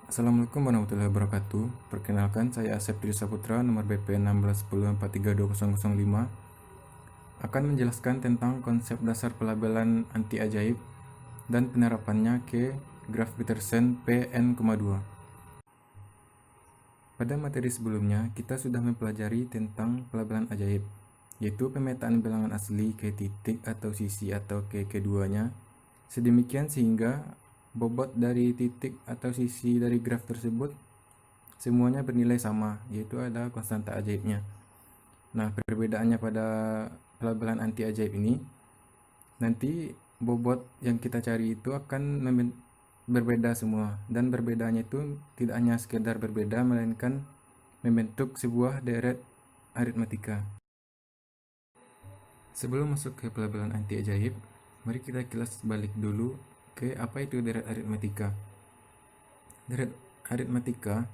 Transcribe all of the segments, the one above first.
Assalamualaikum warahmatullahi wabarakatuh. Perkenalkan, saya Asep Tri Saputra, nomor BP 1610432005, akan menjelaskan tentang konsep dasar pelabelan anti ajaib dan penerapannya ke graf Petersen Pn,2. Pada materi sebelumnya, kita sudah mempelajari tentang pelabelan ajaib, yaitu pemetaan bilangan asli ke titik atau sisi atau ke keduanya, sedemikian sehingga bobot dari titik atau sisi dari graf tersebut semuanya bernilai sama, yaitu ada konstanta ajaibnya. Nah, perbedaannya pada pelabelan anti ajaib ini, nanti bobot yang kita cari itu akan berbeda semua, dan berbedanya itu tidak hanya sekedar berbeda, melainkan membentuk sebuah deret aritmatika. Sebelum masuk ke pelabelan anti ajaib, mari kita kilas balik dulu ke apa itu deret aritmatika. Deret aritmatika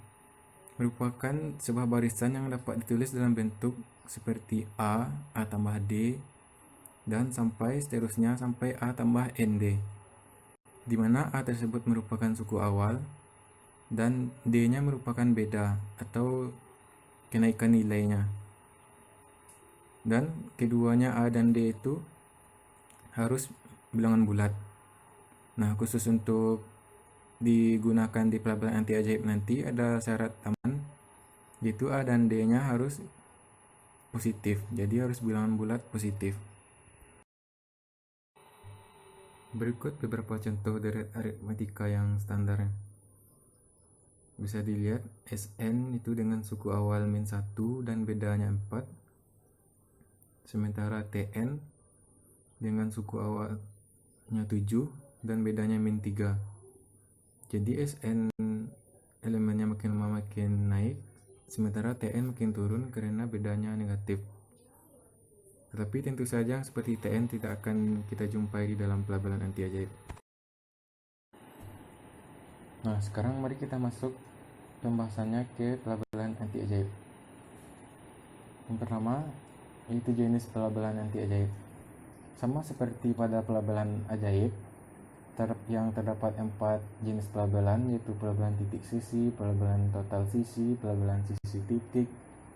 merupakan sebuah barisan yang dapat ditulis dalam bentuk seperti A tambah D, dan sampai seterusnya sampai A tambah ND, di mana A tersebut merupakan suku awal dan D-nya merupakan beda atau kenaikan nilainya. Dan keduanya A dan D itu harus bilangan bulat. Nah, khusus untuk digunakan di pelabelan anti ajaib nanti ada syarat tambahan, yaitu A dan D-nya harus positif, jadi harus bilangan bulat positif. Berikut beberapa contoh deret aritmatika yang standar. Bisa dilihat Sn itu dengan suku awal -1 dan bedanya 4, sementara Tn dengan suku awalnya 7 dan bedanya -3. Jadi Sn elemennya makin lama makin naik, sementara Tn makin turun karena bedanya negatif. Tetapi tentu saja seperti Tn tidak akan kita jumpai di dalam pelabelan anti ajaib. Nah, sekarang mari kita masuk pembahasannya ke pelabelan anti ajaib. Yang pertama, yaitu jenis pelabelan anti ajaib. Sama seperti pada pelabelan ajaib, yang terdapat 4 jenis pelabelan, yaitu pelabelan titik sisi, pelabelan total sisi, pelabelan sisi titik,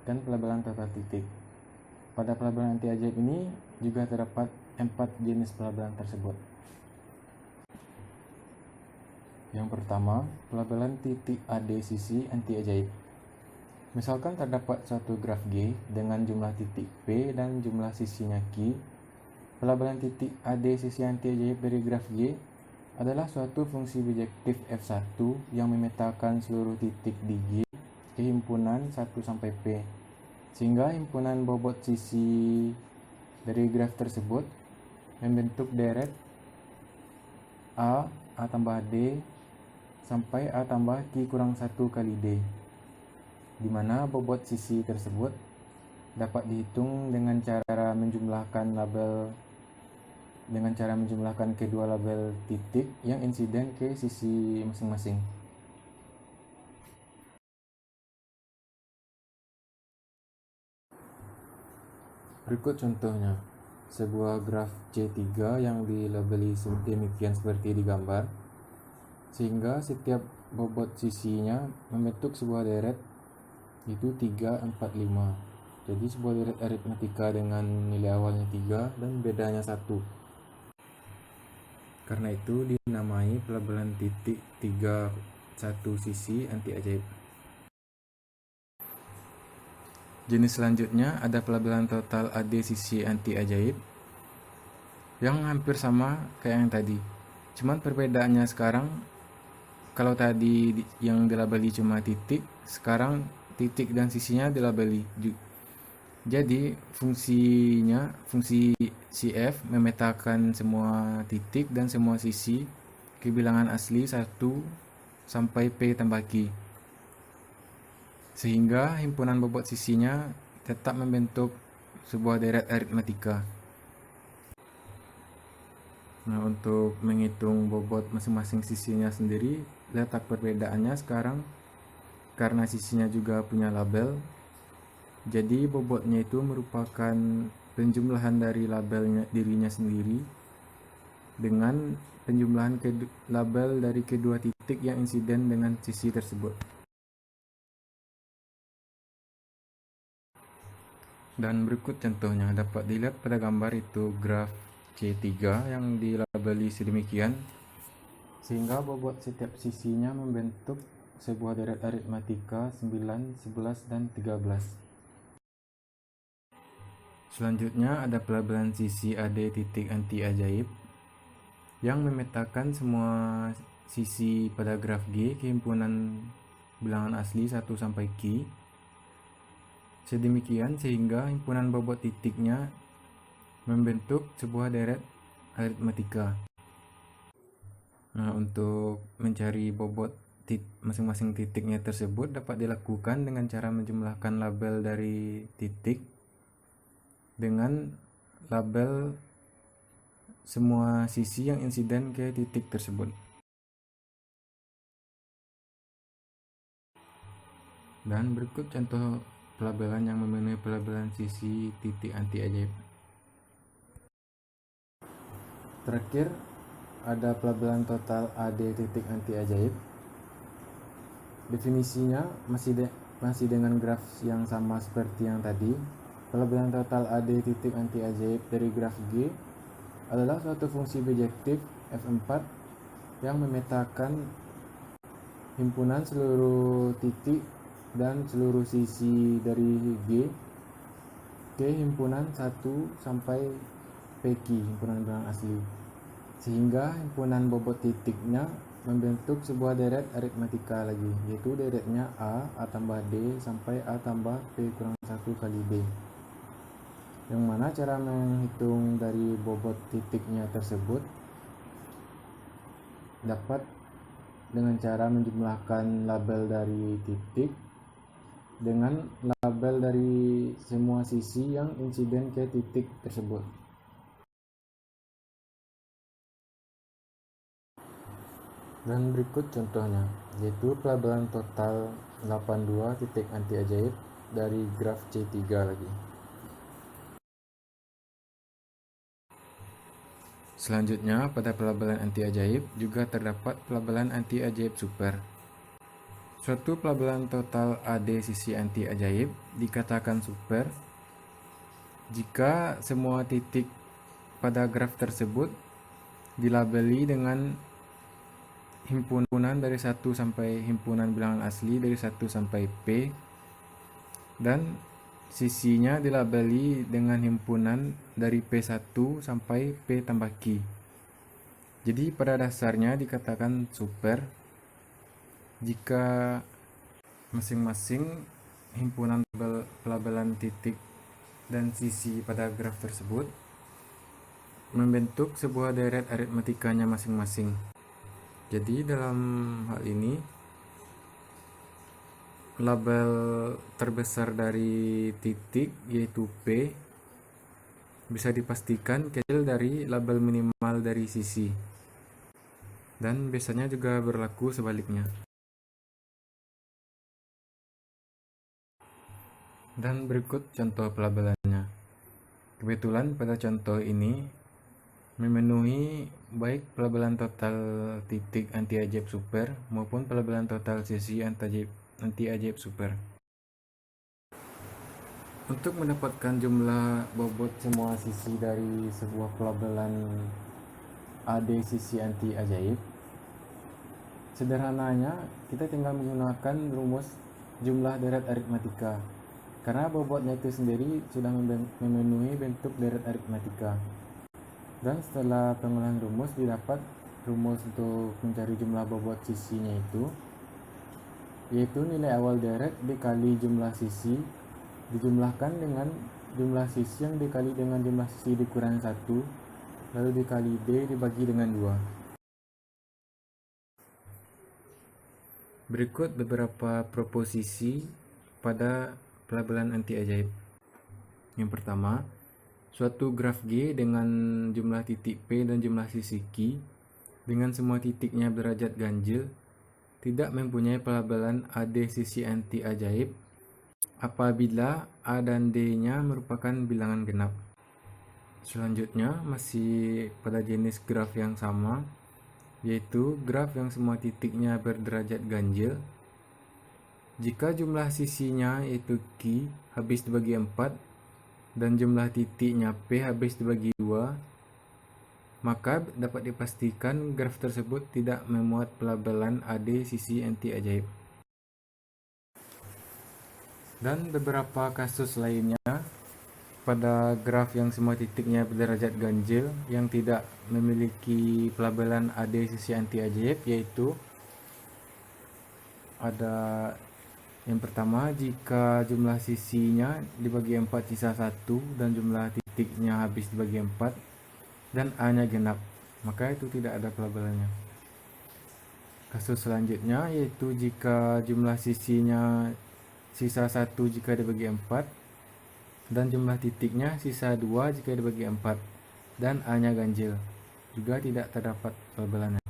dan pelabelan total titik. Pada pelabelan anti ajaib ini juga terdapat 4 jenis pelabelan tersebut. Yang pertama, pelabelan titik AD sisi anti ajaib. Misalkan terdapat suatu graf G dengan jumlah titik P dan jumlah sisinya Q. Pelabelan titik AD sisi anti ajaib dari graf G adalah suatu fungsi bijektif F1 yang memetakan seluruh titik di G ke himpunan 1 sampai P, sehingga himpunan bobot sisi dari graf tersebut membentuk deret A tambah D sampai A tambah Q kurang 1 kali D, di mana bobot sisi tersebut dapat dihitung dengan cara menjumlahkan kedua label titik yang insiden ke sisi masing-masing. Berikut contohnya, sebuah graf C3 yang dilabeli demikian seperti di gambar, sehingga setiap bobot sisinya membentuk sebuah deret, yaitu 3, 4, 5. Jadi sebuah deret aritmatika dengan nilai awalnya 3 dan bedanya 1. Karena itu dinamai pelabelan titik 3 1 sisi anti ajaib. Jenis selanjutnya ada pelabelan total AD sisi anti ajaib, yang hampir sama kayak yang tadi. Cuman perbedaannya sekarang, kalau tadi yang dilabeli cuma titik, sekarang titik dan sisinya dilabeli. Jadi fungsi CF memetakan semua titik dan semua sisi ke bilangan asli 1 sampai P tambah Q, sehingga himpunan bobot sisinya tetap membentuk sebuah deret aritmatika. Nah, untuk menghitung bobot masing-masing sisinya sendiri, letak perbedaannya sekarang karena sisinya juga punya label, jadi bobotnya itu merupakan penjumlahan dari labelnya dirinya sendiri dengan penjumlahan label dari kedua titik titik yang insiden dengan sisi tersebut. Dan berikut contohnya, dapat dilihat pada gambar itu graf C3 yang dilabeli sedemikian sehingga bobot setiap sisinya membentuk sebuah deret aritmatika 9, 11, dan 13. Selanjutnya ada pelabelan sisi AD titik anti ajaib yang memetakan semua sisi pada graf G kehimpunan bilangan asli 1 sampai Q sedemikian sehingga himpunan bobot titiknya membentuk sebuah deret aritmatika. Nah, untuk mencari bobot masing-masing titiknya tersebut dapat dilakukan dengan cara menjumlahkan label dari titik dengan label semua sisi yang insiden ke titik tersebut. Dan berikut contoh pelabelan yang memenuhi pelabelan sisi titik anti ajaib. Terakhir ada pelabelan total AD titik anti ajaib. Definisinya masih dengan graf yang sama seperti yang tadi. Pelabelan total AD titik anti ajaib dari graf G adalah suatu fungsi bijektif F4 yang memetakan himpunan seluruh titik dan seluruh sisi dari G ke himpunan 1 sampai PQ, himpunan bilangan asli, sehingga himpunan bobot titiknya membentuk sebuah deret aritmatika lagi, yaitu deretnya A tambah D sampai A tambah P kurang 1 kali D, yang mana cara menghitung dari bobot titiknya tersebut dapat dengan cara menjumlahkan label dari titik dengan label dari semua sisi yang insiden ke titik tersebut. Dan berikut contohnya, yaitu pelabelan total 82 titik anti ajaib dari graf C3 lagi. Selanjutnya, pada pelabelan anti ajaib juga terdapat pelabelan anti ajaib super. Suatu pelabelan total AD sisi anti ajaib dikatakan super jika semua titik pada graf tersebut dilabeli dengan himpunan dari 1 sampai himpunan bilangan asli dari 1 sampai P dan sisinya dilabeli dengan himpunan dari P1 sampai P tambah Q. Jadi pada dasarnya dikatakan super jika masing-masing himpunan pelabelan titik dan sisi pada graf tersebut membentuk sebuah deret aritmatikanya masing-masing. Jadi dalam hal ini label terbesar dari titik yaitu P bisa dipastikan kecil dari label minimal dari sisi, dan biasanya juga berlaku sebaliknya. Dan berikut contoh pelabelannya. Kebetulan pada contoh ini memenuhi baik pelabelan total titik anti ajaib super maupun pelabelan total sisi anti ajaib super. Untuk mendapatkan jumlah bobot semua sisi dari sebuah pelabelan AD sisi anti ajaib, sederhananya kita tinggal menggunakan rumus jumlah deret aritmatika, karena bobotnya itu sendiri sudah memenuhi bentuk deret aritmatika. Dan setelah pengolahan rumus didapat rumus untuk mencari jumlah bobot sisinya itu, yaitu nilai awal deret dikali jumlah sisi dijumlahkan dengan jumlah sisi yang dikali dengan jumlah sisi dikurangi 1 lalu dikali D dibagi dengan 2. Berikut beberapa proposisi pada pelabelan anti ajaib. Yang pertama, suatu graf G dengan jumlah titik P dan jumlah sisi Q dengan semua titiknya derajat ganjil tidak mempunyai pelabelan AD sisi anti ajaib apabila A dan D-nya merupakan bilangan genap. Selanjutnya, masih pada jenis graf yang sama, yaitu graf yang semua titiknya berderajat ganjil. Jika jumlah sisinya yaitu Q habis dibagi 4 dan jumlah titiknya P habis dibagi 2, maka dapat dipastikan graf tersebut tidak memuat pelabelan AD sisi anti ajaib. Dan beberapa kasus lainnya pada graf yang semua titiknya berderajat ganjil yang tidak memiliki pelabelan AD sisi anti ajaib, yaitu ada yang pertama, jika jumlah sisinya dibagi 4 sisa 1 dan jumlah titiknya habis dibagi 4 dan A-nya genap, maka itu tidak ada pelabelannya. Kasus selanjutnya yaitu jika jumlah sisinya sisa 1 jika dibagi 4 dan jumlah titiknya sisa 2 jika dibagi 4 dan A-nya ganjil, juga tidak terdapat pelabelannya.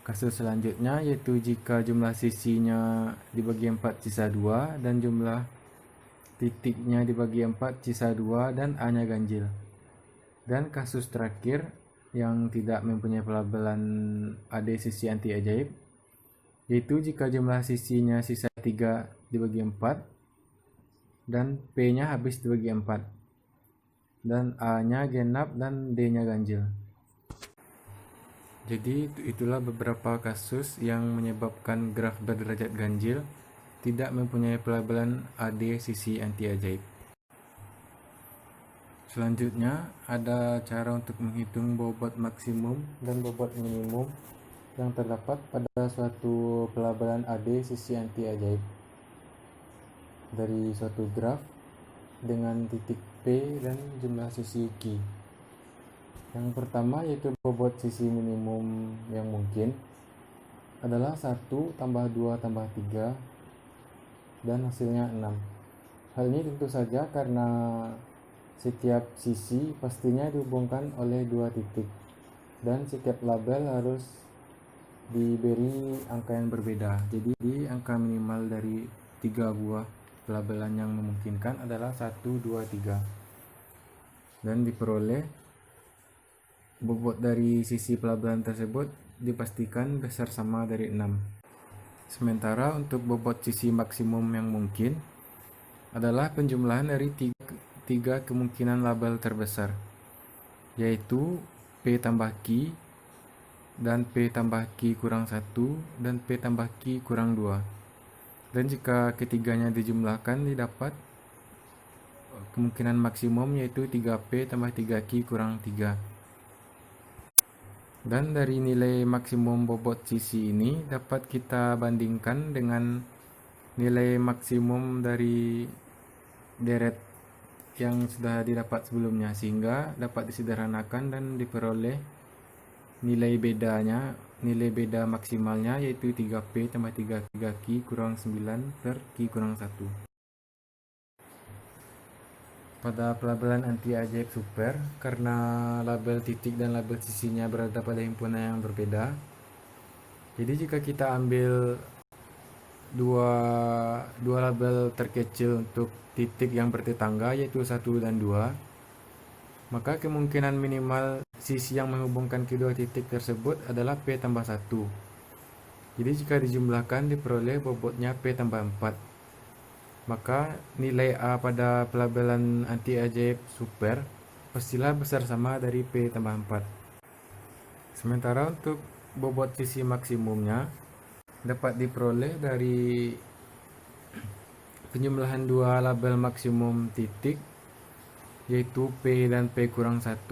Kasus selanjutnya yaitu jika jumlah sisinya dibagi 4 sisa 2 dan jumlah titiknya dibagi 4 sisa 2 dan A-nya ganjil. Dan kasus terakhir yang tidak mempunyai pelabelan AD sisi anti ajaib, yaitu jika jumlah sisinya sisa 3 dibagi 4 dan P-nya habis dibagi 4 dan A-nya genap dan D-nya ganjil. Jadi itulah beberapa kasus yang menyebabkan graf berderajat ganjil tidak mempunyai pelabelan AD sisi anti ajaib. Selanjutnya ada cara untuk menghitung bobot maksimum dan bobot minimum yang terdapat pada suatu pelabelan AD sisi anti ajaib dari suatu graf dengan titik P dan jumlah sisi Q. Yang pertama yaitu bobot sisi minimum yang mungkin adalah 1 tambah 2 tambah 3 dan hasilnya 6. Hal ini tentu saja karena setiap sisi pastinya dihubungkan oleh 2 titik dan setiap label harus diberi angka yang berbeda. Jadi angka minimal dari 3 buah pelabelan yang memungkinkan adalah 1, 2, 3 dan diperoleh bobot dari sisi pelabelan tersebut dipastikan besar sama dari 6. Sementara untuk bobot sisi maksimum yang mungkin adalah penjumlahan dari 3 kemungkinan label terbesar, yaitu P tambah Q dan P tambah Q kurang 1 dan P tambah Q kurang 2. Dan jika ketiganya dijumlahkan didapat kemungkinan maksimum yaitu 3P tambah 3Q kurang 3. Dan dari nilai maksimum bobot sisi ini dapat kita bandingkan dengan nilai maksimum dari deret yang sudah didapat sebelumnya, sehingga dapat disederhanakan dan diperoleh nilai beda maksimalnya yaitu 3P tambah 3Q kurang 9 per Q kurang 1. Pada pelabelan anti ajaib super, karena label titik dan label sisinya berada pada himpunan yang berbeda, jadi jika kita ambil dua label terkecil untuk titik yang bertetangga yaitu 1 dan 2, maka kemungkinan minimal sisi yang menghubungkan kedua titik tersebut adalah P tambah 1. Jadi jika dijumlahkan diperoleh bobotnya P tambah 4. Maka nilai A pada pelabelan anti ajaib super pastilah besar sama dari P tambah 4. Sementara untuk bobot sisi maksimumnya dapat diperoleh dari penjumlahan 2 label maksimum titik yaitu P dan P kurang 1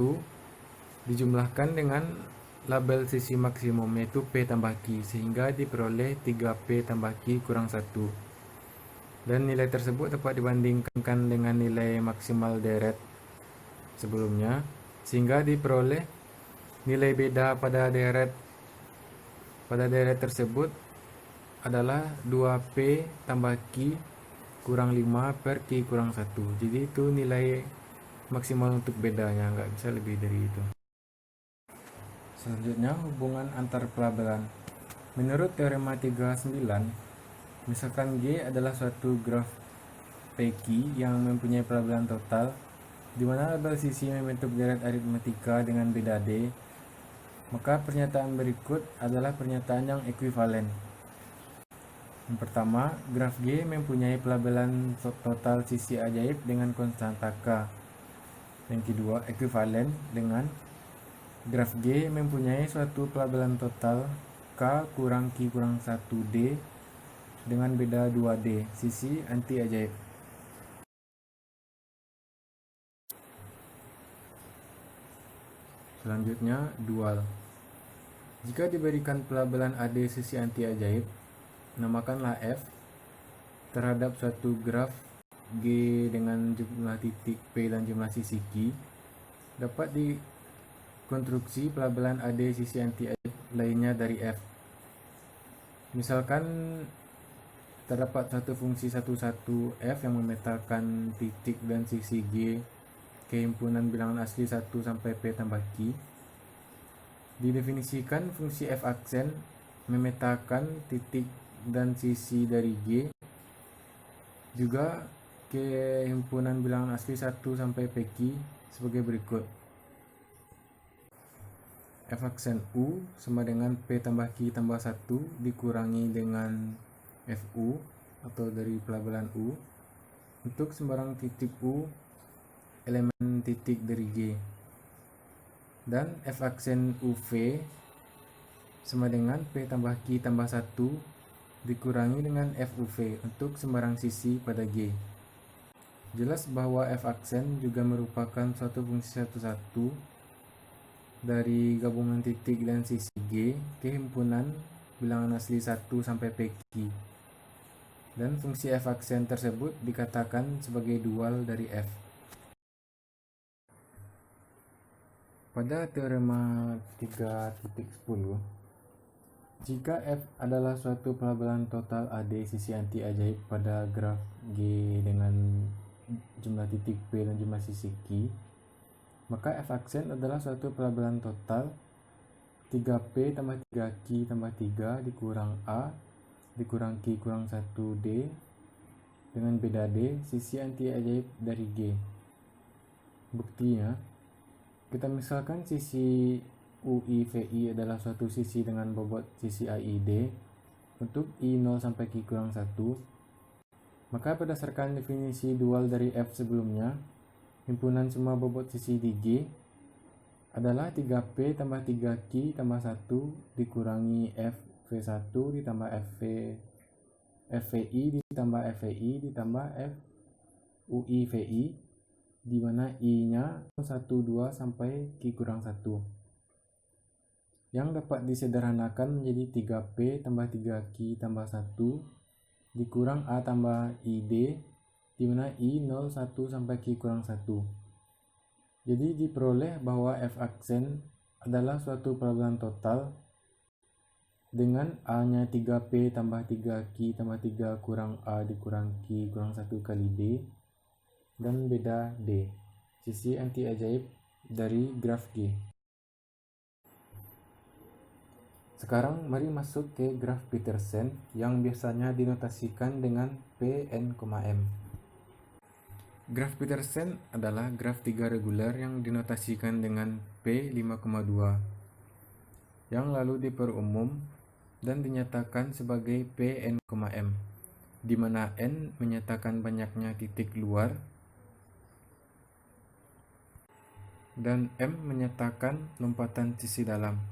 dijumlahkan dengan label sisi maksimum yaitu P tambah Q, sehingga diperoleh 3P tambah Q kurang 1. Dan nilai tersebut dapat dibandingkan dengan nilai maksimal deret sebelumnya, sehingga diperoleh nilai beda pada deret tersebut adalah 2P tambah Q kurang 5 per Q kurang 1. Jadi itu nilai maksimal untuk bedanya, nggak bisa lebih dari itu. Selanjutnya, hubungan antar pelabelan. Menurut teorema 39, misalkan G adalah suatu graf PQ yang mempunyai pelabelan total, di mana label sisi membentuk deret aritmetika dengan beda D, Maka pernyataan berikut adalah pernyataan yang ekuivalen. Yang pertama, graf G mempunyai pelabelan total sisi ajaib dengan konstanta K. Yang kedua, ekuivalen dengan graf G mempunyai suatu pelabelan total K kurang Q kurang 1D dengan beda 2D, sisi anti ajaib. Selanjutnya, dual. Jika diberikan pelabelan AD sisi anti ajaib, namakanlah F terhadap suatu graf G dengan jumlah titik P dan jumlah sisi Q, dapat dikonstruksi pelabelan AD sisi anti ajaib lainnya dari F. Misalkan terdapat satu fungsi 1, F yang memetakan titik dan sisi G ke himpunan bilangan asli 1 sampai P tambah Q. Didefinisikan fungsi F aksen memetakan titik dan sisi dari G juga ke himpunan bilangan asli 1 sampai PQ sebagai berikut. F aksen U sama dengan P tambah Q tambah 1 dikurangi dengan FU atau dari pelabelan U untuk sembarang titik U elemen titik dari G. Dan F aksen UV sama dengan P tambah Q tambah 1 dikurangi dengan FUV untuk sembarang sisi pada G. Jelas bahwa F aksen juga merupakan suatu fungsi 1 dari gabungan titik dan sisi G ke himpunan bilangan asli 1 sampai PQ. Dan fungsi F aksen tersebut dikatakan sebagai dual dari F. Pada teorema 3.10, jika F adalah suatu pelabelan total AD sisi anti ajaib pada graf G dengan jumlah titik P dan jumlah sisi Q, maka F aksen adalah suatu pelabelan total 3P tambah 3Q tambah 3 dikurang A dikurang Q kurang 1D dengan beda D sisi anti ajaib dari G. Buktinya, kita misalkan sisi UIVI adalah suatu sisi dengan bobot sisi AID untuk I0 sampai Q kurang 1, maka berdasarkan definisi dual dari F sebelumnya, himpunan semua bobot sisi di G adalah 3P tambah 3Q tambah 1 dikurangi FV1 ditambah FVI ditambah FVI ditambah FUIVI, di mana I-nya 1, 2 sampai Q kurang 1. Yang dapat disederhanakan menjadi 3P tambah 3Q tambah 1 dikurang A tambah ID, di mana I 0, 1 sampai Q kurang 1. Jadi diperoleh bahwa F aksen adalah suatu pelabelan total dengan A-nya 3P tambah 3Q tambah 3 kurang A dikurang Q kurang 1 kali D dan beda D, sisi anti ajaib dari graf G. Sekarang mari masuk ke graf Petersen yang biasanya dinotasikan dengan Pn, M. Graf Petersen adalah graf 3 reguler yang dinotasikan dengan P5,2 yang lalu diperumum dan dinyatakan sebagai Pn, M, di mana N menyatakan banyaknya titik luar dan M menyatakan lompatan sisi dalam.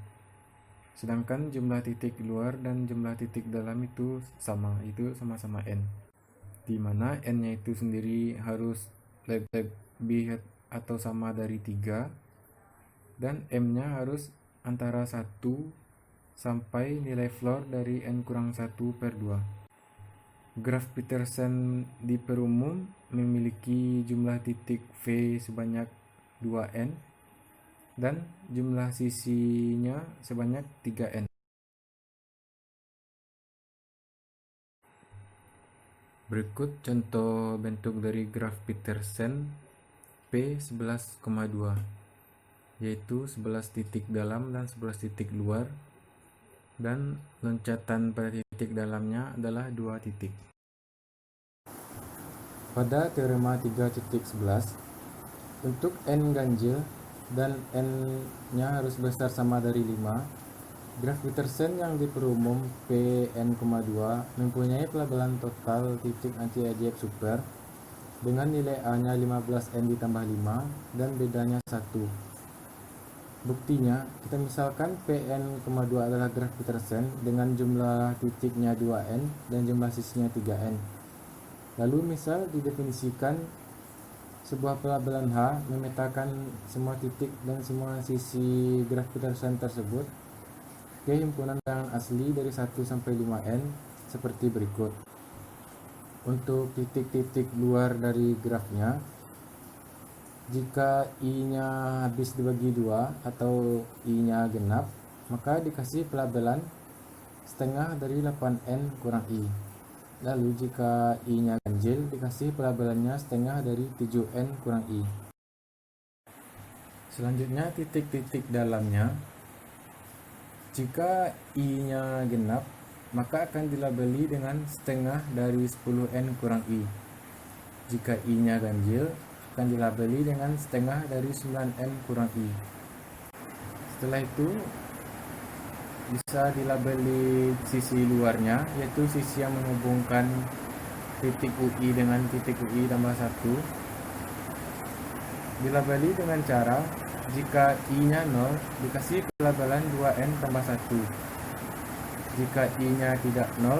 Sedangkan jumlah titik luar dan jumlah titik dalam itu sama, itu sama-sama N. Di mana N-nya itu sendiri harus lebih atau sama dari 3 dan M-nya harus antara 1 sampai nilai floor dari N kurang 1 per 2. Graf Petersen diperumum memiliki jumlah titik V sebanyak 2N dan jumlah sisinya sebanyak 3N. Berikut contoh bentuk dari graf Petersen P11,2, yaitu 11 titik dalam dan 11 titik luar, dan loncatan pada titik dalamnya adalah 2 titik. Pada teorema 3.11, untuk N ganjil dan n-nya harus besar sama dari 5, graf Petersen yang diperumum Pn,2 mempunyai pelabelan total titik anti ajaib super dengan nilai A-nya 15n ditambah 5 dan bedanya 1. Buktinya, kita misalkan Pn,2 adalah graf Petersen dengan jumlah titiknya 2n dan jumlah sisinya 3n. Lalu misal didefinisikan sebuah pelabelan H memetakan semua titik dan semua sisi graf Petersen tersebut ke himpunan bilangan asli dari 1 sampai 5n seperti berikut. Untuk titik-titik luar dari grafnya, jika I-nya habis dibagi 2 atau I-nya genap, maka dikasih pelabelan setengah dari 8n kurang I. Lalu jika I-nya ganjil, dikasih pelabelannya setengah dari 7n kurang I. Selanjutnya titik-titik dalamnya, jika I-nya genap, maka akan dilabeli dengan setengah dari 10n kurang I. Jika I-nya ganjil, akan dilabeli dengan setengah dari 9n kurang I. Setelah itu bisa dilabeli sisi luarnya, yaitu sisi yang menghubungkan titik UI dengan titik UI tambah 1. Dilabeli dengan cara jika I-nya 0 dikasih pelabelan 2n tambah 1. Jika I-nya tidak 0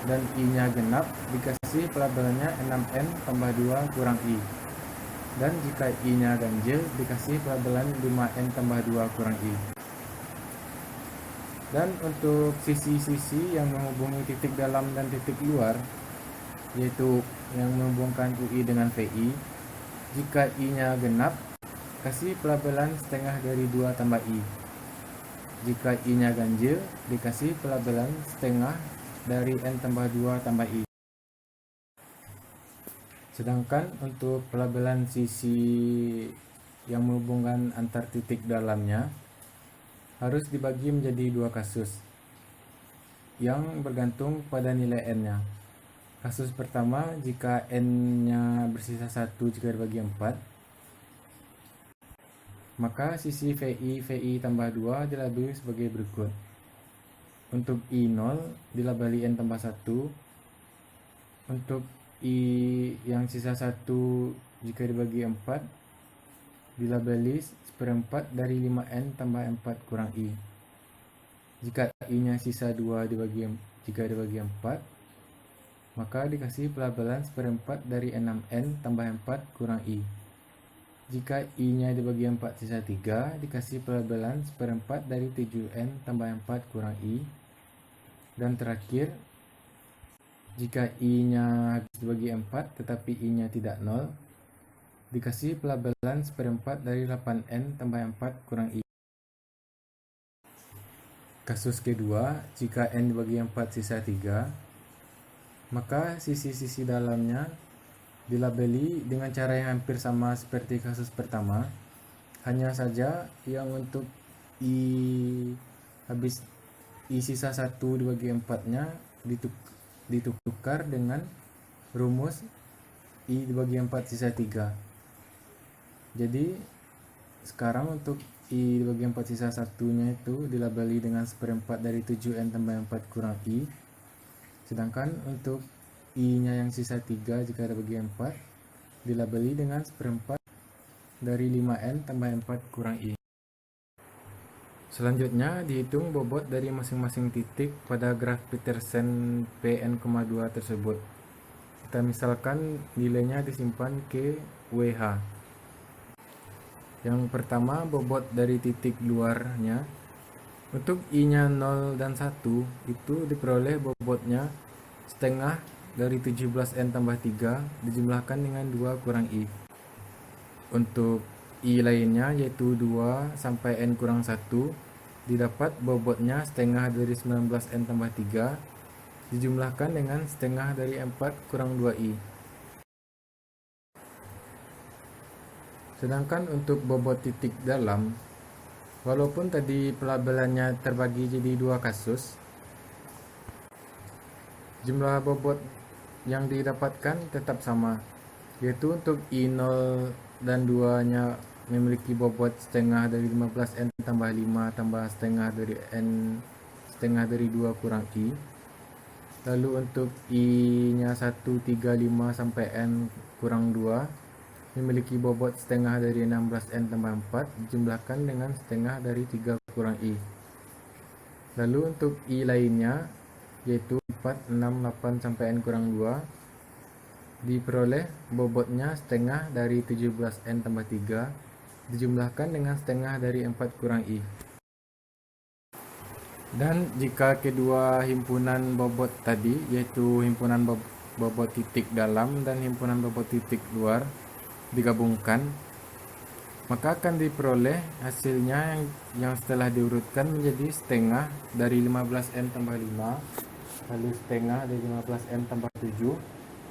dan I-nya genap, dikasih pelabelannya 6n tambah 2 kurang I. Dan jika I-nya ganjil, dikasih pelabelan 5n tambah 2 kurang I. Dan untuk sisi-sisi yang menghubungi titik dalam dan titik luar, yaitu yang menghubungkan UI dengan VI, jika I-nya genap, kasih pelabelan setengah dari 2 tambah I. Jika I-nya ganjil, dikasih pelabelan setengah dari n tambah 2 tambah I. Sedangkan untuk pelabelan sisi yang menghubungkan antar titik dalamnya harus dibagi menjadi 2 kasus yang bergantung pada nilai n-nya. Kasus pertama, jika n-nya bersisa 1 jika dibagi 4, maka sisi VI tambah 2 dilabeli sebagai berikut. Untuk I0 dilabeli n tambah 1. Untuk I yang sisa 1 jika dibagi 4 dilabeli seperempat dari 5n tambah 4 kurang I. Jika I-nya sisa 2 jika dibagi 4, maka dikasih pelabelan seperempat dari 6n tambah 4 kurang I. Jika I-nya dibagi 4 sisa 3, dikasih pelabelan seperempat dari 7n tambah 4 kurang I. Dan terakhir, jika I-nya habis dibagi 4 tetapi I-nya tidak 0, dikasih pelabelan seperempat dari 8n tambah 4 kurang I. Kasus kedua, jika n dibagi 4 sisa 3, maka sisi-sisi dalamnya dilabeli dengan cara yang hampir sama seperti kasus pertama. Hanya saja yang untuk I sisa 1 dibagi 4-nya ditukar dengan rumus I dibagi 4 sisa 3. Jadi sekarang untuk I dibagi 4 sisa 1-nya itu dilabeli dengan seperempat dari 7n tambah 4 kurang I. Sedangkan untuk I-nya yang sisa 3 jika dibagi 4 dilabeli dengan seperempat dari 5n tambah 4 kurang I. Selanjutnya dihitung bobot dari masing-masing titik pada graf Petersen Pn,2 tersebut. Kita misalkan nilainya disimpan ke WH. Yang pertama, bobot dari titik luarnya. Untuk I-nya 0 dan 1 itu diperoleh bobotnya setengah dari 17n tambah 3 dijumlahkan dengan 2 kurang I. Untuk I lainnya yaitu 2 sampai n kurang 1 didapat bobotnya setengah dari 19n tambah 3 dijumlahkan dengan setengah dari 4 kurang 2i. Sedangkan untuk bobot titik dalam, walaupun tadi pelabelannya terbagi jadi 2 kasus, jumlah bobot yang didapatkan tetap sama, yaitu untuk I0 dan 2 nya memiliki bobot setengah dari 15 N tambah 5 tambah setengah dari N setengah dari 2 kurang I. Lalu untuk I-nya 135 sampai N kurang 2 memiliki bobot setengah dari 16N tambah 4 dijumlahkan dengan setengah dari 3 kurang I. Lalu untuk I lainnya yaitu 4, 6, 8 sampai N kurang 2 diperoleh bobotnya setengah dari 17N tambah 3 dijumlahkan dengan setengah dari 4 kurang I. Dan jika kedua himpunan bobot tadi yaitu himpunan bobot titik dalam dan himpunan bobot titik luar digabungkan, maka akan diperoleh hasilnya yang setelah diurutkan menjadi setengah dari 15N tambah 5, lalu setengah dari 15N tambah 7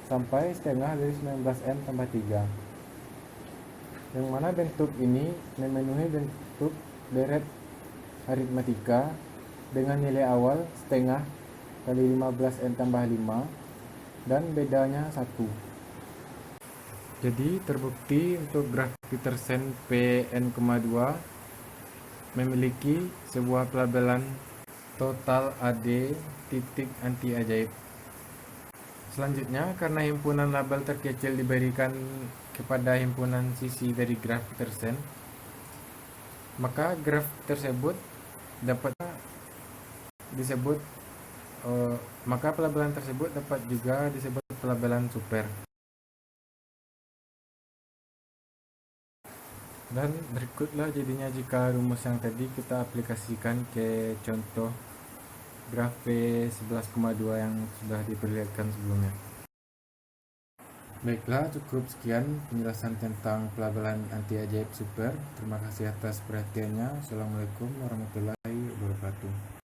sampai setengah dari 19N tambah 3, yang mana bentuk ini memenuhi bentuk deret aritmatika dengan nilai awal setengah kali 15N tambah 5 dan bedanya 1. Jadi terbukti untuk graf Petersen Pn,2 memiliki sebuah pelabelan total AD titik anti ajaib. Selanjutnya, karena himpunan label terkecil diberikan kepada himpunan sisi dari graf Petersen, maka graf tersebut dapat disebut maka pelabelan tersebut dapat juga disebut pelabelan super. Dan berikutlah jadinya jika rumus yang tadi kita aplikasikan ke contoh graf P11,2 yang sudah diperlihatkan sebelumnya. Baiklah, cukup sekian penjelasan tentang pelabelan anti ajaib super. Terima kasih atas perhatiannya. Assalamualaikum warahmatullahi wabarakatuh.